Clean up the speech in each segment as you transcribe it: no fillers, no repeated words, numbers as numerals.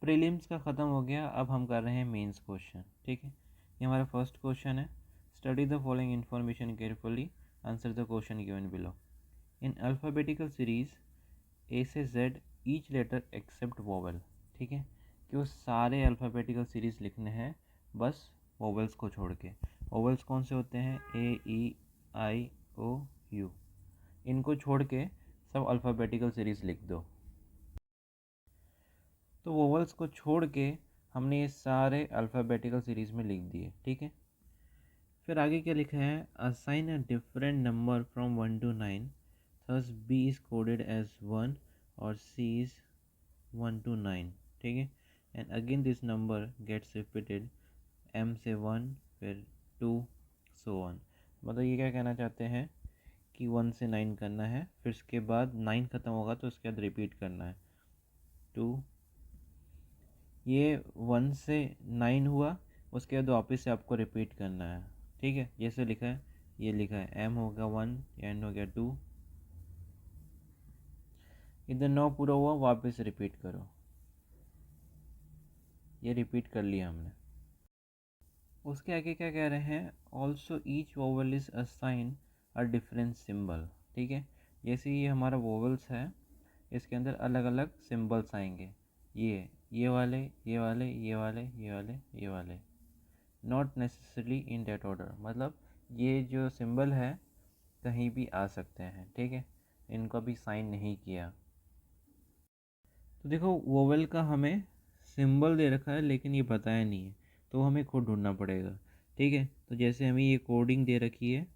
Prelims का ख़त्म हो गया, अब हम कर रहे हैं मेंस क्वेश्चन। ठीक है, ये हमारा फर्स्ट क्वेश्चन है। Study the following information carefully, answer the question given below. In alphabetical series A से Z each letter except vowel. ठीक है, कि वो सारे अल्फ़ाबेटिकल सीरीज़ लिखने हैं बस वोवल्स को छोड़ के। वोवल्स कौन से होते हैं? ए, ई, आई, ओ, यू। इनको छोड़ के सब अल्फ़ाबेटिकल सीरीज़ लिख दो। तो वोवल्स को छोड़ के हमने ये सारे अल्फ़ाबेटिकल सीरीज़ में लिख दिए। ठीक है, फिर आगे क्या लिखा है? Assign a different number from 1 to 9, thus B is coded as 1 और सी इज़ 1 to 9। ठीक है, and again this number gets repeated, M से 1 फिर 2 सो ऑन। मतलब ये क्या कहना चाहते हैं कि 1 से 9 करना है, फिर उसके बाद 9 ख़त्म होगा तो उसके बाद रिपीट करना है 2। ये 1 से 9 हुआ, उसके बाद वापस से आपको रिपीट करना है। ठीक है, जैसे लिखा है, ये लिखा है एम हो गया 1, एन हो गया 2, इधर 9 पूरा हुआ, वापस रिपीट करो। ये रिपीट कर लिया हमने। उसके आगे क्या कह रहे हैं? Also each vowel is assign a different symbol. ठीक है, जैसे ये हमारा वोवल्स है, इसके अंदर अलग अलग सिंबल्स आएंगे। ये वाले, ये वाले, ये वाले, ये वाले, ये वाले, not necessarily in that order. मतलब ये जो सिंबल है कहीं भी आ सकते हैं। ठीक है, इनको भी साइन नहीं किया। तो देखो, वोवेल का हमें सिंबल दे रखा है लेकिन ये बताया नहीं है, तो हमें खुद ढूंढना पड़ेगा। ठीक है, तो जैसे हमें ये कोडिंग दे रखी है,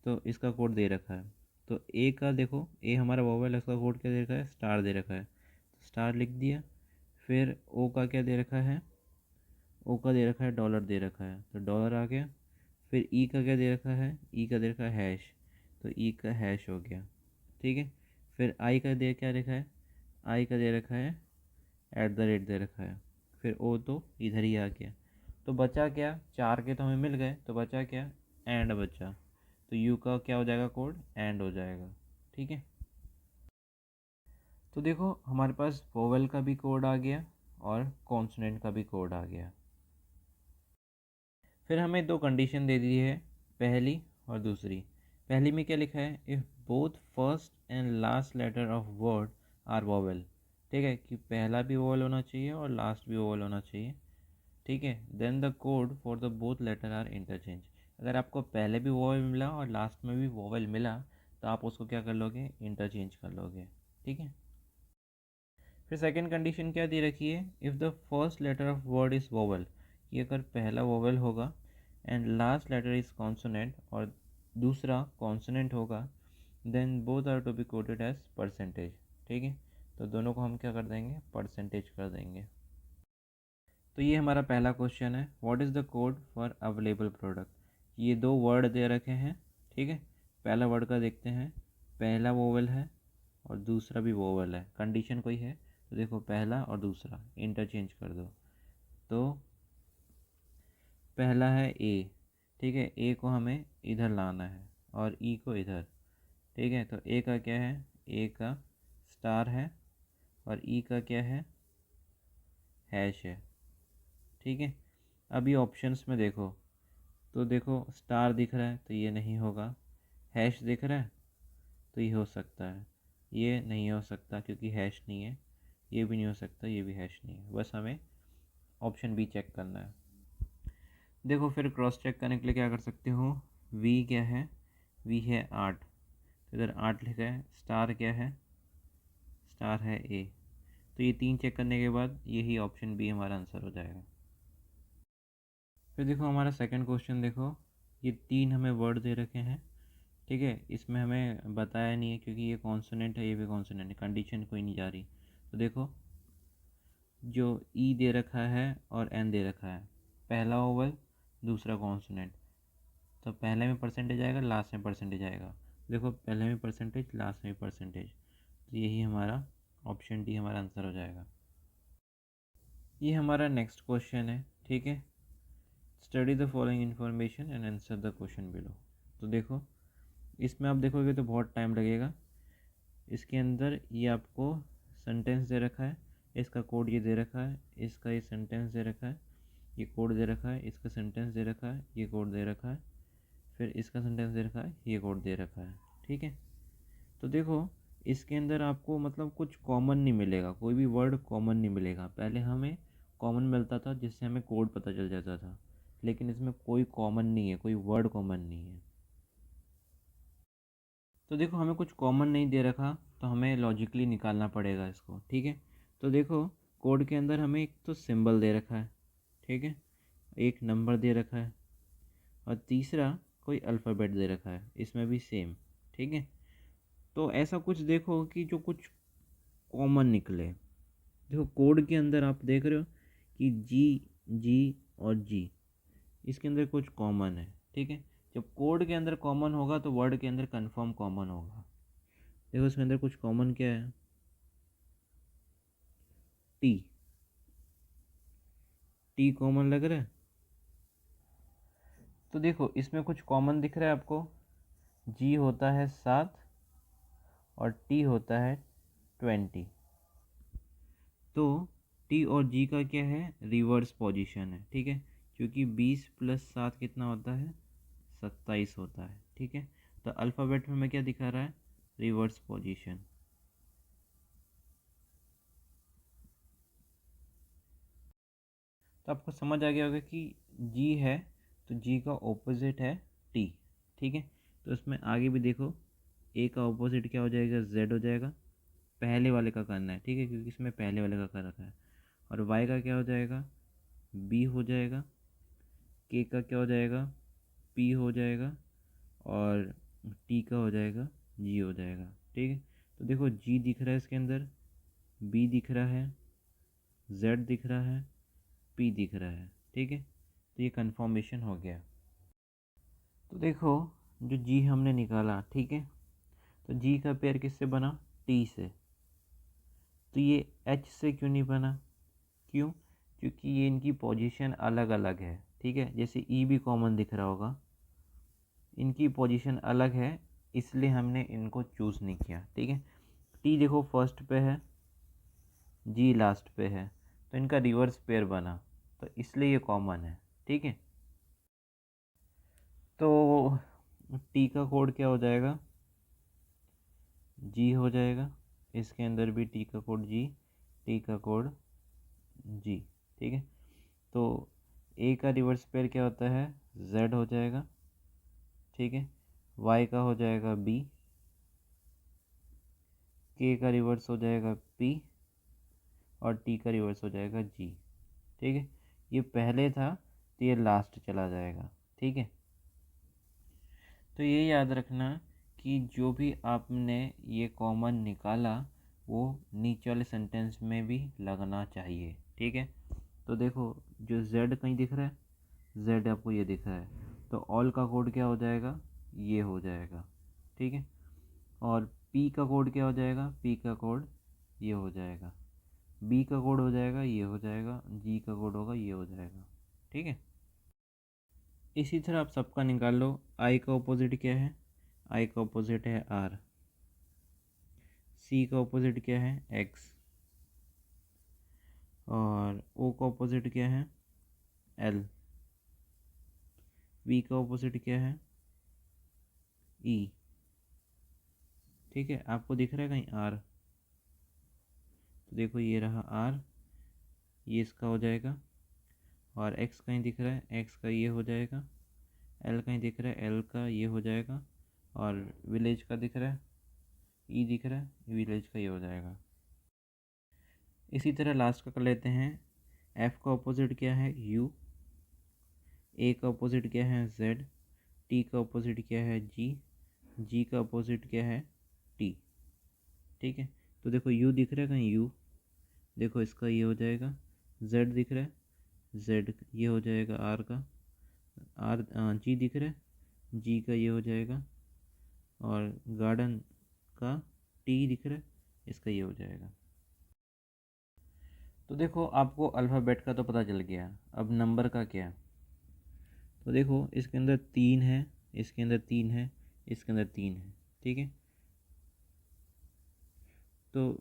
तो इसका कोड दे रखा है। तो ए का देखो, ए हमारा वोवेल है, उसका कोड क्या दे रखा है? स्टार दे रखा है, तो स्टार लिख दिया। फिर ओ का क्या दे रखा है? ओ का दे रखा है डॉलर दे रखा है, तो डॉलर आ गया। फिर ई का क्या दे रखा है? ई का दे रखा है हैश, तो ई का हैश हो गया। ठीक है, फिर आई का दे क्या रखा है? आई का दे रखा है एट द रेट दे रखा है। फिर ओ तो इधर ही आ गया। तो बचा क्या? 4 के तो हमें मिल गए, तो बचा क्या? एंड बचा। तो यू का क्या हो जाएगा? कोड एंड हो जाएगा। ठीक है, तो देखो हमारे पास वोवेल का भी कोड आ गया और कॉन्सोनेंट का भी कोड आ गया। फिर हमें दो कंडीशन दे दी है, पहली और दूसरी। पहली में क्या लिखा है? If both first and last letter of word are vowel. ठीक है, कि पहला भी वोवेल होना चाहिए और लास्ट भी वोवेल होना चाहिए। ठीक है, then the code for the both letter are interchange. अगर आपको पहले भी वोवेल मिला और लास्ट में भी वोवेल मिला, तो आप उसको क्या कर लोगे? इंटरचेंज कर लोगे। ठीक है, फिर सेकंड कंडीशन क्या दे रखी है? If the first letter of word is vowel, कि अगर पहला वोवेल होगा and last letter is consonant और दूसरा कॉन्सोनेंट होगा, then both are to be coded as percentage. ठीक है, तो दोनों को हम क्या कर देंगे? परसेंटेज कर देंगे। तो ये हमारा पहला क्वेश्चन है, what is the code for available product. ये दो वर्ड दे रखे हैं। ठीक है, पहला वर्ड का देखते हैं, पहला वोवेल है और दूसरा भी वोवेल है। कंडीशन कोई है तो देखो, पहला और दूसरा इंटरचेंज कर दो। तो पहला है ए। ठीक है, ए को हमें इधर लाना है और ई को इधर। ठीक है, तो ए का क्या है? ए का स्टार है और ई का क्या है? हैश है। ठीक है, अभी ऑप्शंस में देखो, तो देखो स्टार दिख रहा है तो ये नहीं होगा, हैश दिख रहा है तो ये हो सकता है, ये नहीं हो सकता क्योंकि हैश नहीं है, ये भी नहीं हो सकता, ये भी हैश नहीं है। बस हमें ऑप्शन बी चेक करना है। देखो, फिर क्रॉस चेक करने के लिए क्या कर सकते हो? वी क्या है? वी है 8, तो इधर 8 लिखा है। स्टार क्या है? स्टार है ए। तो ये 3 चेक करने के बाद यही ऑप्शन बी हमारा आंसर हो जाएगा। फिर देखो हमारा सेकंड क्वेश्चन, देखो ये 3 हमें वर्ड दे रखे हैं। ठीक है, इसमें हमें बताया नहीं है क्योंकि ये कॉन्सोनेंट है, ये भी कॉन्सोनेंट है, कंडीशन कोई नहीं जा रही। तो देखो, जो ई दे रखा है और एन दे रखा है, पहला ओवल दूसरा कॉन्सोनेंट, तो पहले में परसेंटेज आएगा, लास्ट में परसेंटेज आएगा। देखो, पहले में परसेंटेज, लास्ट में परसेंटेज, तो यही हमारा ऑप्शन डी हमारा आंसर हो जाएगा। ये हमारा नेक्स्ट क्वेश्चन है। ठीक है, study the following information and answer the question below. तो देखो, इसमें आप देखोगे तो बहुत टाइम लगेगा। इसके अंदर ये आपको सेंटेंस दे रखा है, इसका कोड ये दे रखा है, इसका ये सेंटेंस दे रखा है, ये कोड दे रखा है, इसका सेंटेंस दे रखा है, ये कोड दे रखा है, फिर इसका सेंटेंस दे रखा है, ये कोड दे रखा है। ठीक है, तो देखो इसके अंदर आपको मतलब कुछ कॉमन नहीं मिलेगा, कोई भी वर्ड कॉमन नहीं मिलेगा। पहले हमें कॉमन मिलता था जिससे हमें कोड पता चल जाता था, लेकिन इसमें कोई कॉमन नहीं है, कोई वर्ड कॉमन नहीं है। तो देखो हमें कुछ कॉमन नहीं दे रखा, तो हमें लॉजिकली निकालना पड़ेगा इसको। ठीक है, तो देखो कोड के अंदर हमें एक तो सिंबल दे रखा है, ठीक है, एक नंबर दे रखा है, और तीसरा कोई अल्फ़ाबेट दे रखा है, इसमें भी सेम। ठीक है, तो ऐसा कुछ देखो कि जो कुछ कॉमन निकले। देखो कोड के अंदर आप देख रहे हो कि जी, जी और जी, इसके अंदर कुछ कॉमन है। ठीक है, जब कोड के अंदर कॉमन होगा तो वर्ड के अंदर कंफर्म कॉमन होगा। देखो इसके अंदर कुछ कॉमन क्या है, टी, टी कॉमन लग रहा है। तो देखो इसमें कुछ कॉमन दिख रहा है आपको, जी होता है 7 और टी होता है 20। तो टी और जी का क्या है, रिवर्स पोजीशन है। ठीक है, क्योंकि 20 + 7 कितना होता है, 27 होता है। ठीक है, तो अल्फ़ाबेट में हमें क्या दिखा रहा है, रिवर्स पोजीशन। तो आपको समझ आ गया होगा कि जी है तो जी का ऑपोजिट है टी। ठीक है, तो उसमें आगे भी देखो, ए का ऑपोजिट क्या हो जाएगा, जेड हो जाएगा। पहले वाले का करना है, ठीक है, क्योंकि इसमें पहले वाले का कर रखा है। और वाई का क्या हो जाएगा, बी हो जाएगा। के का क्या हो जाएगा, पी हो जाएगा। और टी का हो जाएगा, जी हो जाएगा। ठीक है, तो देखो जी दिख रहा है इसके अंदर, बी दिख रहा है, जेड दिख रहा है, पी दिख रहा है। ठीक है, तो ये कन्फर्मेशन हो गया। तो देखो जो जी हमने निकाला, ठीक है, तो जी का पेयर किससे बना, टी से। तो ये एच से क्यों नहीं बना, क्यों, क्योंकि ये इनकी पोजीशन अलग अलग है। ठीक है, जैसे ई भी कॉमन दिख रहा होगा, इनकी पोजीशन अलग है, इसलिए हमने इनको चूज़ नहीं किया। ठीक है, टी देखो फर्स्ट पे है, जी लास्ट पे है, तो इनका रिवर्स पेयर बना, तो इसलिए ये कॉमन है। ठीक है, तो टी का कोड क्या हो जाएगा, जी हो जाएगा। इसके अंदर भी टी का कोड जी, टी का कोड जी। ठीक है, तो ए का रिवर्स पेयर क्या होता है, जेड हो जाएगा। ठीक है, वाई का हो जाएगा बी, के का रिवर्स हो जाएगा पी, और टी का रिवर्स हो जाएगा जी। ठीक है, ये पहले था तो ये लास्ट चला जाएगा। ठीक है, तो ये याद रखना कि जो भी आपने ये कॉमन निकाला वो नीचे वाले सेंटेंस में भी लगना चाहिए। ठीक है, तो देखो जो जेड कहीं दिख रहा है, जेड आपको ये दिख रहा है, तो ऑल का कोड क्या हो जाएगा, ये हो जाएगा। ठीक है, और पी का कोड क्या हो जाएगा, पी का कोड ये हो जाएगा। बी का कोड हो जाएगा, ये हो जाएगा। जी का कोड होगा, ये हो जाएगा। ठीक है, इसी तरह आप सबका निकाल लो। आई का ऑपोजिट क्या है, आई का ऑपोजिट है आर। सी का ऑपोजिट क्या है, एक्स। और ओ का ऑपोजिट क्या है, एल। वी का ऑपोजिट क्या है, ई। ठीक है, आपको दिख रहा है कहीं आर, तो देखो ये रहा आर, ये इसका हो जाएगा। और एक्स कहीं दिख रहा है, एक्स का ये हो जाएगा। एल कहीं दिख रहा है, एल का ये हो जाएगा। और विलेज का दिख रहा है, ई दिख रहा है, विलेज का ये हो जाएगा। इसी तरह लास्ट का कर लेते हैं। एफ़ का ऑपोजिट क्या है, यू। ए का ऑपोजिट क्या है, जेड। टी का ऑपोजिट क्या है, जी। जी का ऑपोजिट क्या है, टी। ठीक है, तो देखो यू दिख रहा है कहीं, यू, देखो इसका ये हो जाएगा। जेड दिख रहा है, जेड ये हो जाएगा आर का। आर, जी दिख रहा है, जी का ये हो जाएगा। और गार्डन का टी दिख रहा है, इसका ये हो जाएगा। तो देखो आपको अल्फ़ाबेट का तो पता चल गया, अब नंबर का क्या। तो देखो इसके अंदर 3 है, इसके अंदर 3 है, इसके अंदर 3 है। ठीक है, तो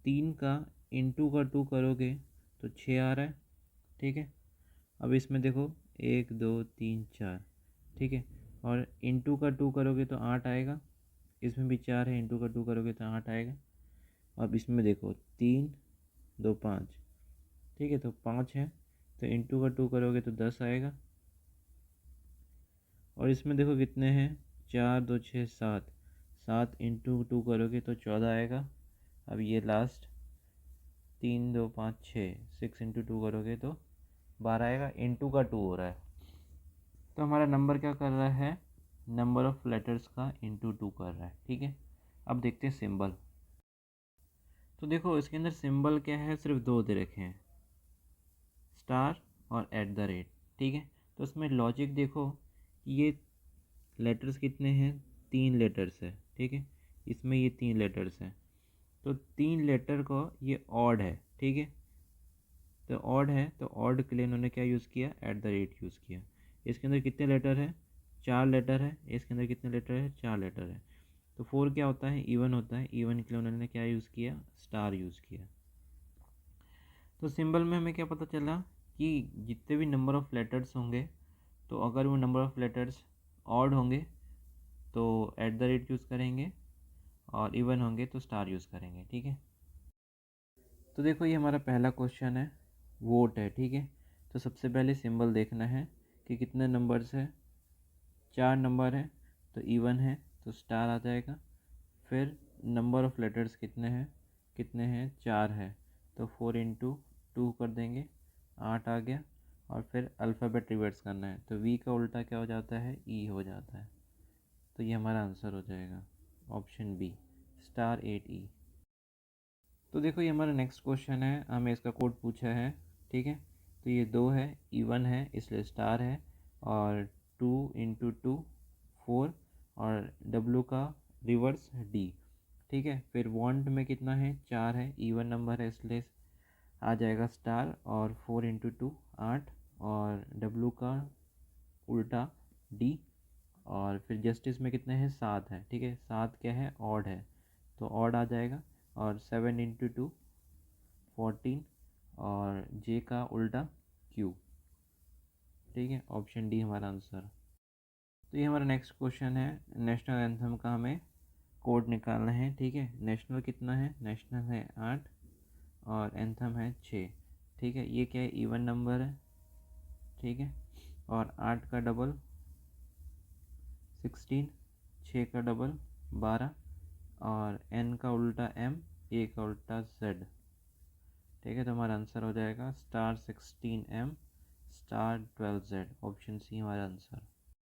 3 का इंटू का 2 करोगे तो 6 आ रहा है, ठीक है। अब इसमें देखो 1 2 3 4, ठीक है, और इंटू का 2 करोगे तो 8 आएगा, इसमें भी 4 है, इंटू का 2 करोगे तो 8 आएगा। अब इसमें देखो 3 2 5, ठीक है, तो 5 है, तो इंटू का 2 करोगे तो 10 आएगा। और इसमें देखो कितने हैं, 4 2 6 7, 7 इंटू 2 करोगे तो 14 आएगा। अब ये लास्ट 3 2 5 6, 6 इंटू 2 करोगे तो 12 आएगा, इंटू का 2 हो रहा है। तो हमारा नंबर क्या कर रहा है, नंबर ऑफ लेटर्स का इंटू 2 कर रहा है, ठीक है। अब देखते हैं सिंबल। तो देखो इसके अंदर सिंबल क्या है, सिर्फ दो दे रखे हैं, स्टार और एट द रेट, ठीक है। तो इसमें लॉजिक देखो, ये लेटर्स कितने हैं, 3 लेटर्स है, ठीक है, इसमें ये 3 लेटर्स हैं, तो 3 लेटर को ये ऑड है, ठीक है। तो ऑड है, तो ऑड के लिए इन्होंने क्या यूज़ किया, एट द रेट यूज़ किया। इसके अंदर कितने लेटर है, 4 लेटर है, इसके अंदर कितने लेटर है, 4 लेटर है। तो 4 क्या होता है, इवन होता है, इवन के लिए उन्होंने क्या यूज़ किया, स्टार यूज़ किया। तो सिंबल में हमें क्या पता चला कि जितने भी नंबर ऑफ़ लेटर्स होंगे, तो अगर वो नंबर ऑफ़ लेटर्स ऑड होंगे तो एट द रेट यूज़ करेंगे, और इवन होंगे तो स्टार यूज़ करेंगे, ठीक है। तो देखो ये हमारा पहला क्वेश्चन है, वोट है, ठीक है। तो सबसे पहले सिंबल देखना है कि कितने नंबर्स है, 4 नंबर है, तो इवन है तो स्टार आ जाएगा। फिर नंबर ऑफ़ लेटर्स कितने हैं 4 है, तो 4 इंटू 2 कर देंगे, 8 आ गया। और फिर अल्फ़ाबेट रिवर्स करना है, तो वी का उल्टा क्या हो जाता है, ई हो जाता है। तो ये हमारा आंसर हो जाएगा ऑप्शन बी, स्टार 8 ई। तो देखो ये हमारा नेक्स्ट क्वेश्चन है, हमें इसका कोड पूछा है, ठीक है। तो ये 2 है, इवन है इसलिए स्टार है, और 2 इंटू 2 4, और डब्लू का रिवर्स डी, ठीक है। फिर वांट में कितना है, 4 है, इवन नंबर है इसलिए आ जाएगा स्टार, और 4 इंटू 2 8, और डब्लू का उल्टा डी। और फिर जस्टिस में कितने हैं, 7 है, ठीक है, 7 क्या है, ऑड है, तो ऑड आ जाएगा। और 7 इंटू 2 14, और जे का उल्टा क्यू, ठीक है, ऑप्शन डी हमारा आंसर। तो ये हमारा नेक्स्ट क्वेश्चन है, नेशनल एंथम का हमें कोड निकालना है, ठीक है। नेशनल कितना है, नेशनल है 8, और एंथम है 6, ठीक है। ये क्या है, इवन नंबर है, ठीक है, और 8 का डबल 16, 6 का डबल 12, और एन का उल्टा एम, ए का उल्टा जेड, ठीक है। तो हमारा आंसर हो जाएगा star 16 M star 12 Z, option C हमारा आंसर।